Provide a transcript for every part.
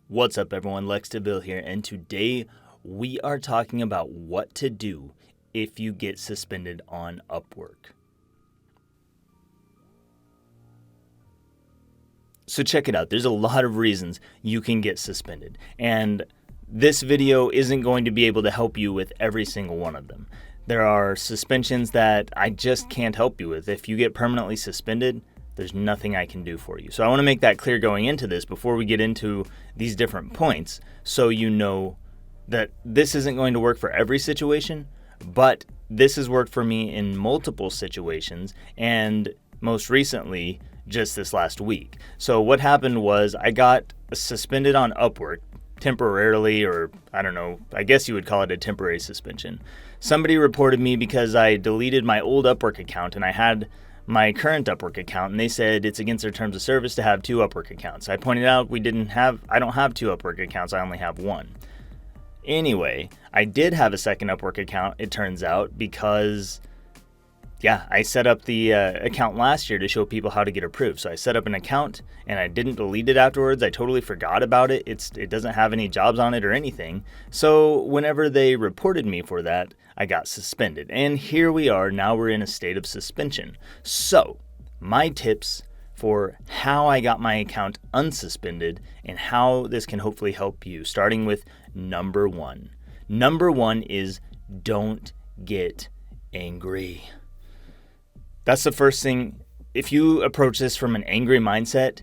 What's up, everyone? Lex DeVille here, and today we are talking about what to do if you get suspended on Upwork. So check it out. There's a lot of reasons you can get suspended, and this video isn't going to be able to help you with every single one of them. There are suspensions that I just can't help you with. If you get permanently suspended, there's nothing I can do for you. So I want to make that clear going into this before we get into these different points, so you know that this isn't going to work for every situation, but this has worked for me in multiple situations, and most recently, just this last week. So what happened was I got suspended on Upwork temporarily, or I don't know, I guess you would call it a temporary suspension. Somebody reported me because I deleted my old Upwork account and I had my current Upwork account, and they said it's against their terms of service to have two Upwork accounts. I pointed out I don't have two Upwork accounts, I only have one. Anyway, I did have a second Upwork account, it turns out, because I set up the account last year to show people how to get approved. So I set up an account and I didn't delete it afterwards. I totally forgot about it. It doesn't have any jobs on it or anything. So whenever they reported me for that, I got suspended. And here we are. Now we're in a state of suspension. So my tips for how I got my account unsuspended and how this can hopefully help you, starting with number one. Number one is don't get angry. That's the first thing. If you approach this from an angry mindset,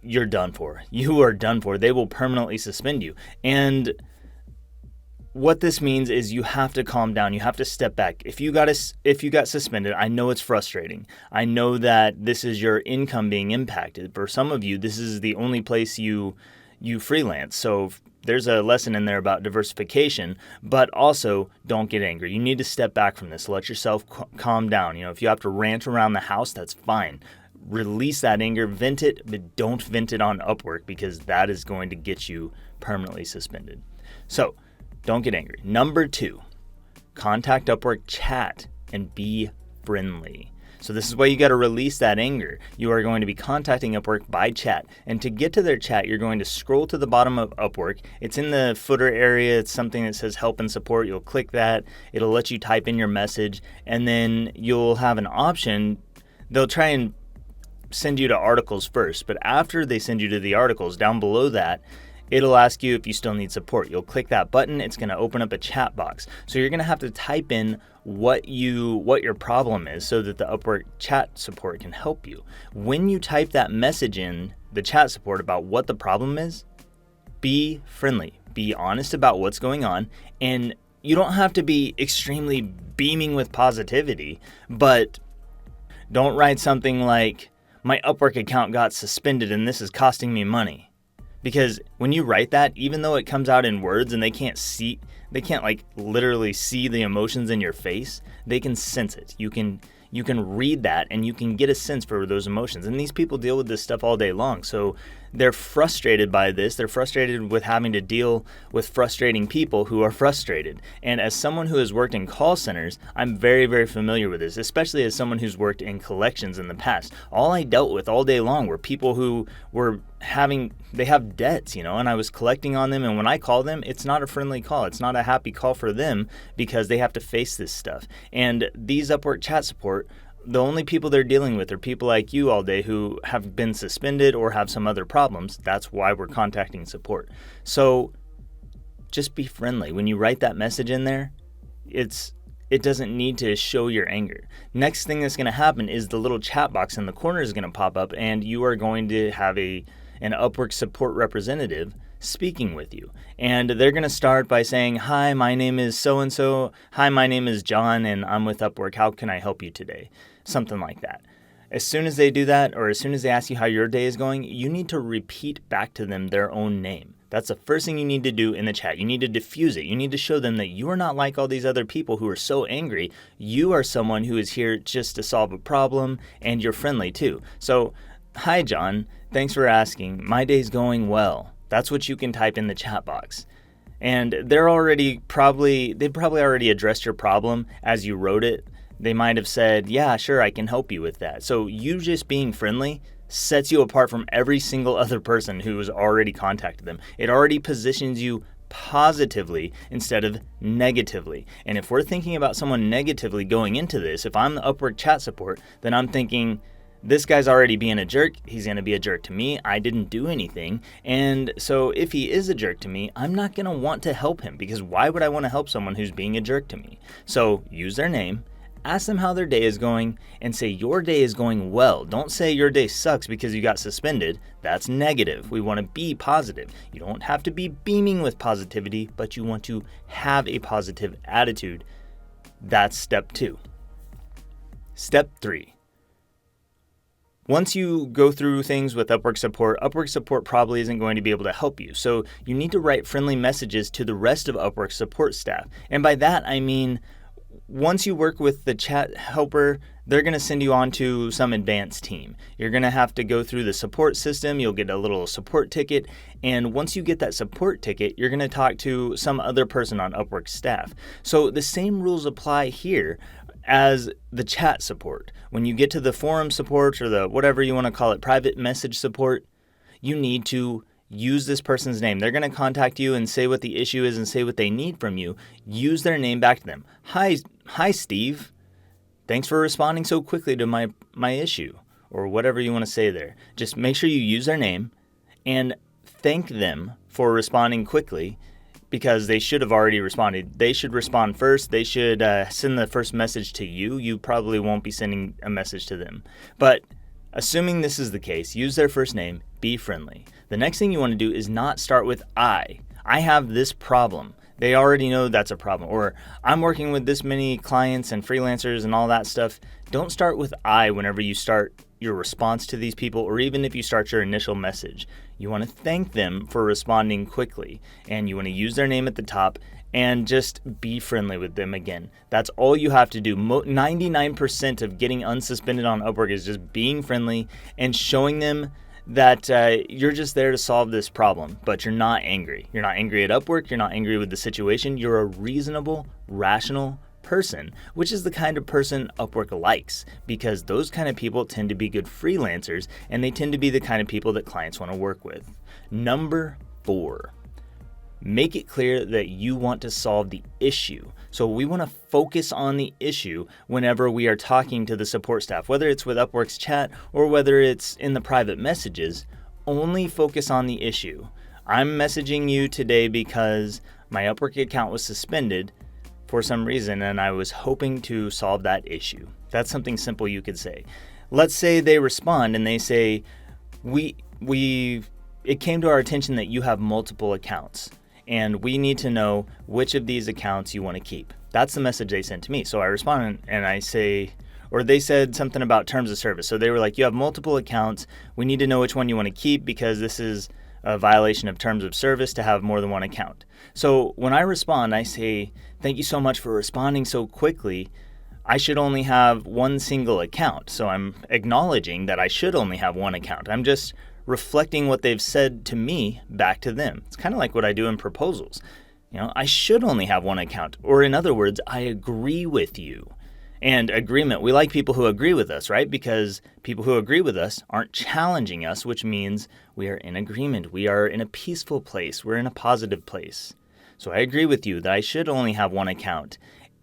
you're done for. You are done for. They will permanently suspend you. And what this means is you have to calm down. You have to step back. If you got suspended, I know it's frustrating. I know that this is your income being impacted. For some of you, this is the only place you freelance. So there's a lesson in there about diversification, but also don't get angry. You need to step back from this. Let yourself calm down. If you have to rant around the house, that's fine. Release that anger, vent it, but don't vent it on Upwork, because that is going to get you permanently suspended. So don't get angry. Number two, contact Upwork chat and be friendly. So this is why you got to release that anger. You are going to be contacting Upwork by chat. And to get to their chat, you're going to scroll to the bottom of Upwork. It's in the footer area. It's something that says help and support. You'll click that. It'll let you type in your message. And then you'll have an option. They'll try and send you to articles first. But after they send you to the articles, down below that, it'll ask you if you still need support. You'll click that button. It's going to open up a chat box. So you're going to have to type in what your problem is so that the Upwork chat support can help you. When you type that message in the chat support about what the problem is, be friendly. Be honest about what's going on. And you don't have to be extremely beaming with positivity, but don't write something like, my Upwork account got suspended and this is costing me money. Because when you write that, even though it comes out in words and they can't like literally see the emotions in your face, they can sense it. You can read that and you can get a sense for those emotions. And these people deal with this stuff all day long. So they're frustrated by this. They're frustrated with having to deal with frustrating people who are frustrated. And as someone who has worked in call centers, I'm very, very familiar with this, especially as someone who's worked in collections in the past. All I dealt with all day long were people who they have debts, and I was collecting on them. And when I call them, it's not a friendly call. It's not a happy call for them because they have to face this stuff. And these Upwork chat support, the only people they're dealing with are people like you all day who have been suspended or have some other problems. That's why we're contacting support. So just be friendly. When you write that message in there, it doesn't need to show your anger. Next thing that's going to happen is the little chat box in the corner is going to pop up, and you are going to have an Upwork support representative speaking with you. And they're going to start by saying, hi, my name is so-and-so. Hi, my name is John, and I'm with Upwork. How can I help you today? Something like that. As soon as they do that, or as soon as they ask you how your day is going, you need to repeat back to them their own name. That's the first thing you need to do in the chat. You need to diffuse it. You need to show them that you are not like all these other people who are so angry. You are someone who is here just to solve a problem, and you're friendly too. So, hi, John. Thanks for asking. My day's going well. That's what you can type in the chat box. And they've probably already addressed your problem as you wrote it. They might have said, yeah, sure, I can help you with that. So you just being friendly sets you apart from every single other person who has already contacted them. It already positions you positively instead of negatively. And if we're thinking about someone negatively going into this, if I'm the Upwork chat support, then I'm thinking, this guy's already being a jerk. He's going to be a jerk to me. I didn't do anything. And so if he is a jerk to me, I'm not going to want to help him, because why would I want to help someone who's being a jerk to me? So use their name, ask them how their day is going, and say your day is going well. Don't say your day sucks because you got suspended. That's negative. We want to be positive. You don't have to be beaming with positivity, but you want to have a positive attitude. That's step 2. Step 3. Once you go through things with Upwork support probably isn't going to be able to help you. So you need to write friendly messages to the rest of Upwork support staff. And by that, I mean, once you work with the chat helper, they're going to send you on to some advanced team. You're going to have to go through the support system. You'll get a little support ticket. And once you get that support ticket, you're going to talk to some other person on Upwork staff. So the same rules apply here as the chat support. When you get to the forum support, or the whatever you want to call it, private message support, you need to use this person's name. They're going to contact you and say what the issue is and say what they need from you. Use their name back to them. Hi, Steve. Thanks for responding so quickly to my issue, or whatever you want to say there. Just make sure you use their name and thank them for responding quickly, because they should have already responded. They should respond first. They should send the first message to you. You probably won't be sending a message to them. But assuming this is the case, use their first name, be friendly. The next thing you want to do is not start with I have this problem. They already know that's a problem. Or I'm working with this many clients and freelancers and all that stuff. Don't start with I whenever you start your response to these people, or even if you start your initial message. You want to thank them for responding quickly, and you want to use their name at the top and just be friendly with them again. That's all you have to do. 99% of getting unsuspended on Upwork is just being friendly and showing them that you're just there to solve this problem, but you're not angry. You're not angry at Upwork. You're not angry with the situation. You're a reasonable, rational person, which is the kind of person Upwork likes, because those kind of people tend to be good freelancers, and they tend to be the kind of people that clients want to work with. Number 4, make it clear that you want to solve the issue. So we want to focus on the issue whenever we are talking to the support staff, whether it's with Upwork's chat or whether it's in the private messages. Only focus on the issue. I'm messaging you today because my Upwork account was suspended for some reason, and I was hoping to solve that issue. That's something simple you could say. Let's say they respond and they say, it came to our attention that you have multiple accounts, and we need to know which of these accounts you want to keep. That's the message they sent to me. So I respond and I say, or they said something about terms of service. So they were like, you have multiple accounts. We need to know which one you want to keep, because this is a violation of terms of service to have more than one account. So when I respond, I say, thank you so much for responding so quickly. I should only have one single account. So I'm acknowledging that I should only have one account. I'm just reflecting what they've said to me back to them. It's kind of like what I do in proposals. I should only have one account. Or in other words, I agree with you. And agreement, we like people who agree with us, right? Because people who agree with us aren't challenging us, which means we are in agreement. We are in a peaceful place. We're in a positive place. So I agree with you that I should only have one account.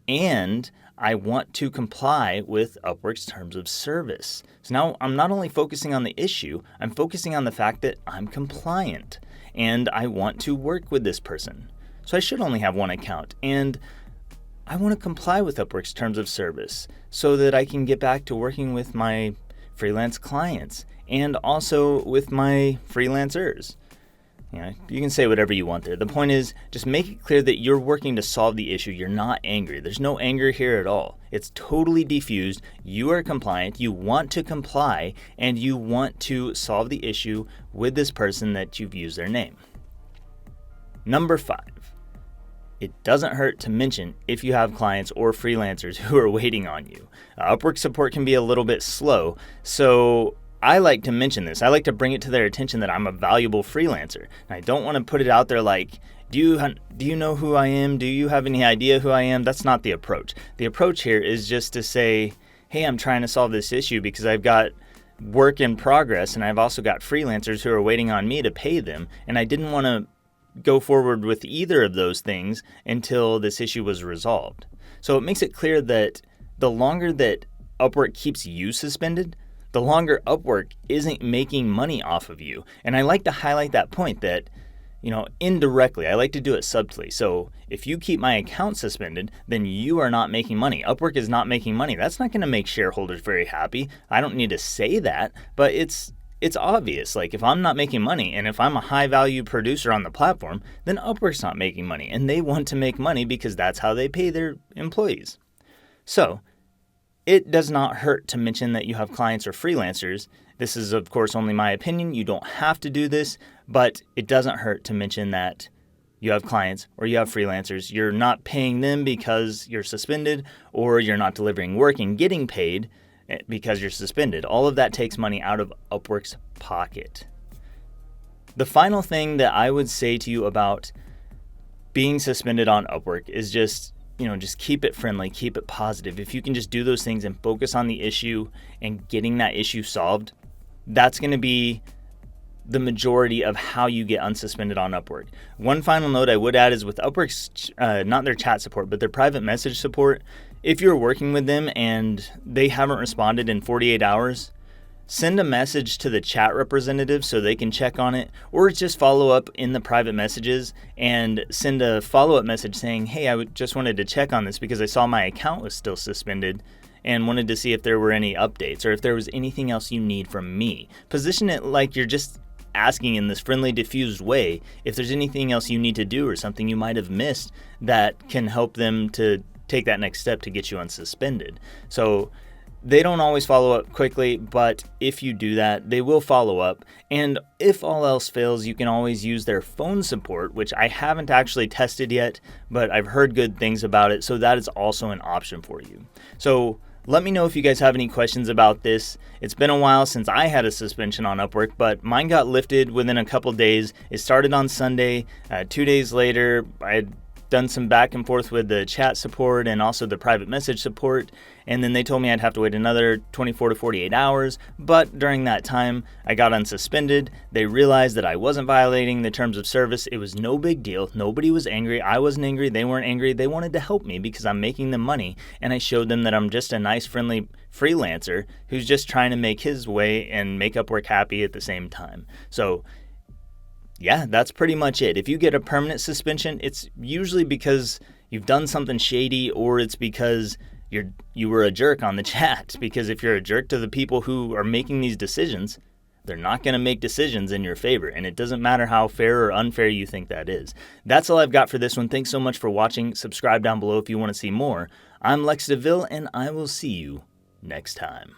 And I want to comply with Upwork's terms of service. So now I'm not only focusing on the issue, I'm focusing on the fact that I'm compliant and I want to work with this person. So I should only have one account, and I want to comply with Upwork's terms of service so that I can get back to working with my freelance clients and also with my freelancers. You can say whatever you want there. The point is, just make it clear that you're working to solve the issue. You're not angry. There's no anger here at all. It's totally diffused. You are compliant. You want to comply, and you want to solve the issue with this person that you've used their name. Number 5. It doesn't hurt to mention if you have clients or freelancers who are waiting on you. Upwork support can be a little bit slow, so I like to mention this. I like to bring it to their attention that I'm a valuable freelancer. And I don't want to put it out there like, do you know who I am? Do you have any idea who I am? That's not the approach. The approach here is just to say, hey, I'm trying to solve this issue because I've got work in progress, and I've also got freelancers who are waiting on me to pay them, and I didn't want to go forward with either of those things until this issue was resolved. So it makes it clear that the longer that Upwork keeps you suspended, the longer Upwork isn't making money off of you. And I like to highlight that point that, indirectly, I like to do it subtly. So if you keep my account suspended, then you are not making money. Upwork is not making money. That's not going to make shareholders very happy. I don't need to say that, but it's obvious. Like, if I'm not making money and if I'm a high value producer on the platform, then Upwork's not making money, and they want to make money because that's how they pay their employees. So it does not hurt to mention that you have clients or freelancers. This is, of course, only my opinion. You don't have to do this, but it doesn't hurt to mention that you have clients or you have freelancers. You're not paying them because you're suspended, or you're not delivering work and getting paid because you're suspended. All of that takes money out of Upwork's pocket. The final thing that I would say to you about being suspended on Upwork is just keep it friendly, keep it positive. If you can just do those things and focus on the issue and getting that issue solved, that's going to be the majority of how you get unsuspended on Upwork. One final note I would add is with Upwork's, not their chat support, but their private message support, if you're working with them and they haven't responded in 48 hours, send a message to the chat representative so they can check on it, or just follow up in the private messages and send a follow-up message saying, hey, just wanted to check on this because I saw my account was still suspended and wanted to see if there were any updates or if there was anything else you need from me. Position it like you're just asking in this friendly, diffused way if there's anything else you need to do or something you might have missed that can help them to take that next step to get you unsuspended. So they don't always follow up quickly, but if you do that, they will follow up. And if all else fails, you can always use their phone support, which I haven't actually tested yet, but I've heard good things about it. So that is also an option for you. So let me know if you guys have any questions about this. It's been a while since I had a suspension on Upwork, but mine got lifted within a couple days. It started on Sunday. 2 days later, I had done some back and forth with the chat support and also the private message support, and then they told me I'd have to wait another 24 to 48 hours, but during that time, I got unsuspended. They realized that I wasn't violating the terms of service. It was no big deal. Nobody was angry. I wasn't angry. They weren't angry. They wanted to help me because I'm making them money, and I showed them that I'm just a nice, friendly freelancer who's just trying to make his way and make Upwork happy at the same time. So yeah, that's pretty much it. If you get a permanent suspension, it's usually because you've done something shady, or it's because you were a jerk on the chat. Because if you're a jerk to the people who are making these decisions, they're not going to make decisions in your favor. And it doesn't matter how fair or unfair you think that is. That's all I've got for this one. Thanks so much for watching. Subscribe down below if you want to see more. I'm Lex DeVille, and I will see you next time.